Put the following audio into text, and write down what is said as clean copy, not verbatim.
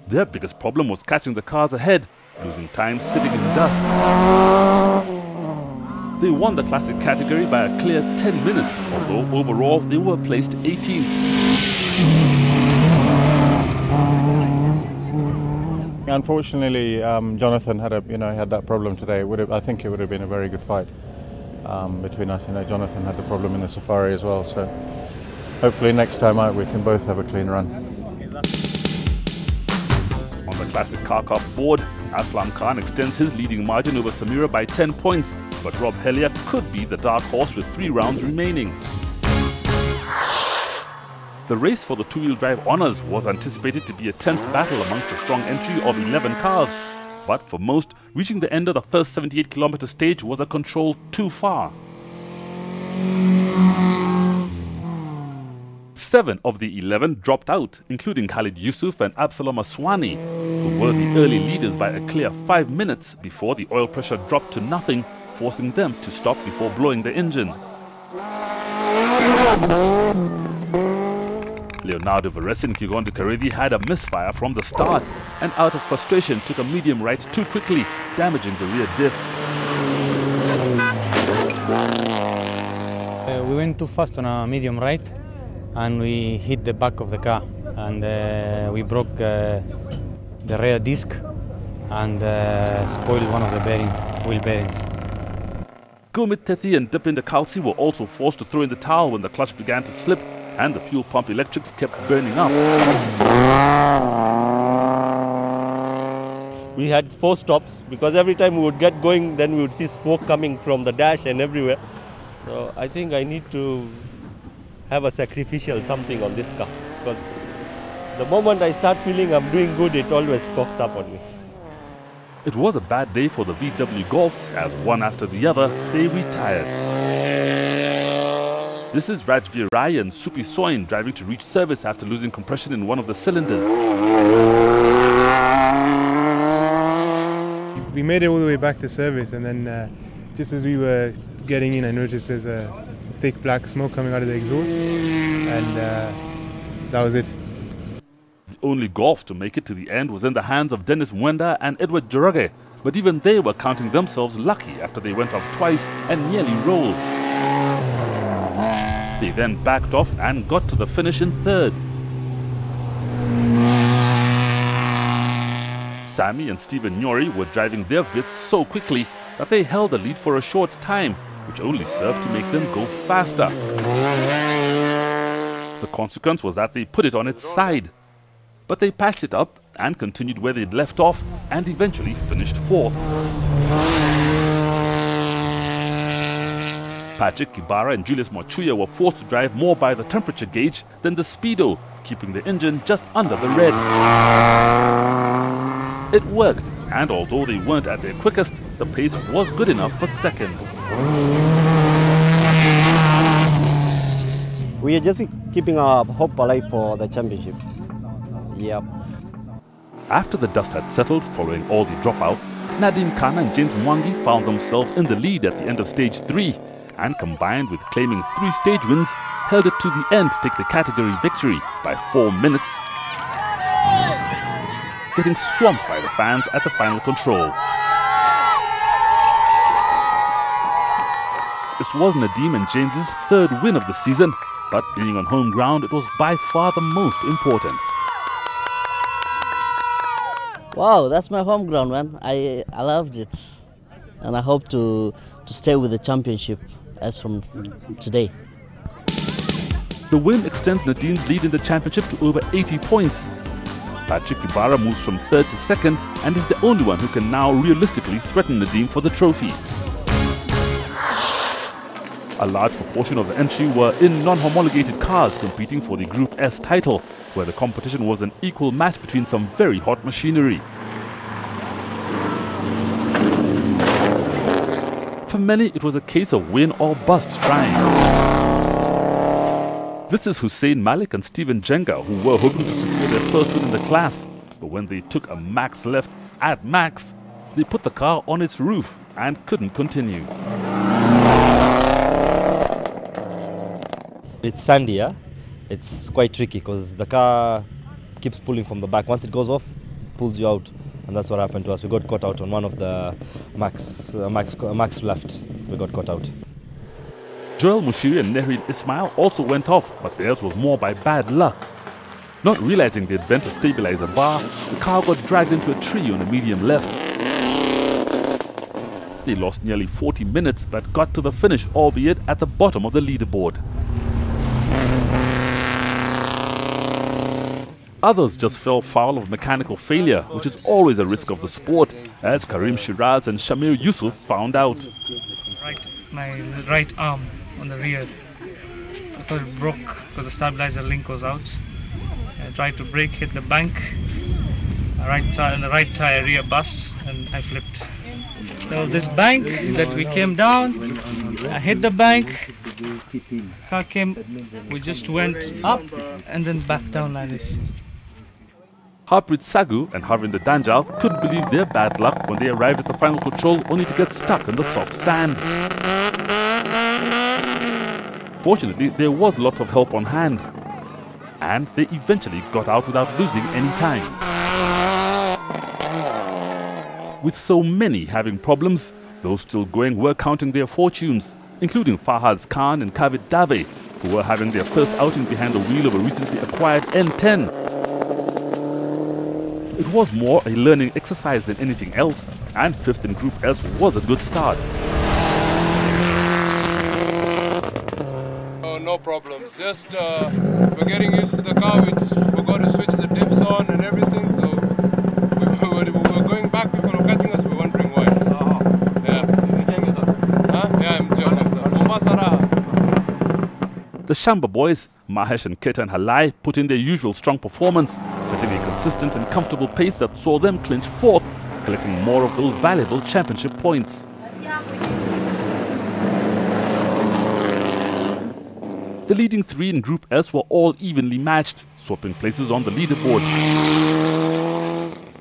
Their biggest problem was catching the cars ahead, losing time sitting in dust. They won the classic category by a clear 10 minutes, although overall they were placed 18th. Unfortunately, Jonathan had had that problem today. I think it would have been a very good fight between us. Jonathan had the problem in the Safari as well, so hopefully next time out we can both have a clean run. On the classic car cup board, Aslam Khan extends his leading margin over Samira by 10 points, but Rob Hellier could be the dark horse with 3 rounds remaining. The race for the two-wheel drive honours was anticipated to be a tense battle amongst the strong entry of 11 cars. But for most, reaching the end of the first 78-kilometre stage was a control too far. 7 of the 11 dropped out, including Khalid Yusuf and Absalom Aswani, who were the early leaders by a clear 5 minutes before the oil pressure dropped to nothing, forcing them to stop before blowing the engine. Leonardo Vares and Kigondo Karevi had a misfire from the start and out of frustration took a medium right too quickly, damaging the rear diff. We went too fast on a medium right and we hit the back of the car and we broke the rear disc and spoiled one of the bearings, wheel bearings. Gurmit Tethi and Dipinder Khalsi were also forced to throw in the towel when the clutch began to slip and the fuel pump electrics kept burning up. We had 4 stops because every time we would get going, then we would see smoke coming from the dash and everywhere. So I think I need to have a sacrificial something on this car, because the moment I start feeling I'm doing good, it always cocks up on me. It was a bad day for the VW Golfs as one after the other, they retired. This is Rajbir Rai and Supi Soin driving to reach service after losing compression in one of the cylinders. We made it all the way back to service, and then just as we were getting in, I noticed there's a thick black smoke coming out of the exhaust, and that was it. The only Golf to make it to the end was in the hands of Dennis Mwenda and Edward Joroge, but even they were counting themselves lucky after they went off twice and nearly rolled. They then backed off and got to the finish in 3rd. Sammy and Stephen Nyori were driving their Vitz so quickly that they held the lead for a short time, which only served to make them go faster. The consequence was that they put it on its side. But they patched it up and continued where they'd left off and eventually finished 4th. Patrick Kibara and Julius Mochuya were forced to drive more by the temperature gauge than the speedo, keeping the engine just under the red. It worked, and although they weren't at their quickest, the pace was good enough for 2nd. We are just keeping our hope alive for the championship. Yep. After the dust had settled following all the dropouts, Nadim Khan and James Mwangi found themselves in the lead at the end of stage 3 and combined with claiming 3 stage wins, held it to the end to take the category victory by 4 minutes, getting swamped by the fans at the final control. This was Nadim and James's 3rd win of the season, but being on home ground, it was by far the most important. Wow, that's my home ground, man. I loved it, and I hope to stay with the championship as from today. The win extends Nadim's lead in the championship to over 80 points. Patrick Ibarra moves from 3rd to 2nd and is the only one who can now realistically threaten Nadim for the trophy. A large proportion of the entry were in non-homologated cars competing for the Group S title, where the competition was an equal match between some very hot machinery. For many, it was a case of win or bust trying. This is Hussein Malik and Stephen Jenga, who were hoping to secure their first win in the class, but when they took a max left at max, they put the car on its roof and couldn't continue. It's sandy, yeah? It's quite tricky because the car keeps pulling from the back. Once it goes off, pulls you out, and that's what happened to us. We got caught out on one of the max left. We got caught out. Joel Mushiri and Nehrin Ismail also went off, but theirs was more by bad luck. Not realizing they'd bent a stabilizer bar, the car got dragged into a tree on the medium left. They lost nearly 40 minutes but got to the finish, albeit at the bottom of the leaderboard. Others just fell foul of mechanical failure, which is always a risk of the sport, as Karim Shiraz and Shamir Yusuf found out. My right arm on the rear, I thought it broke because the stabilizer link was out. I tried to brake, hit the bank, the right tire rear bust, and I flipped. There was this bank that we came down, I hit the bank, car came, we just went up and then back down like this. Harpreet Sagu and Harvinder Danjal couldn't believe their bad luck when they arrived at the final control only to get stuck in the soft sand. Fortunately, there was lots of help on hand, and they eventually got out without losing any time. With so many having problems, those still going were counting their fortunes, including Fahaz Khan and Kavit Dave, who were having their first outing behind the wheel of a recently acquired N10. It was more a learning exercise than anything else, and fifth in Group S was a good start. No problems, just we're getting used to the car. We just forgot to switch the diffs on and everything, so we were going back, people were catching us, we were wondering why. I'm The Shamba boys, Mahesh and Ketan Halai, put in their usual strong performance, setting a consistent and comfortable pace that saw them clinch fourth, collecting more of those valuable championship points. The leading three in Group S were all evenly matched, swapping places on the leaderboard.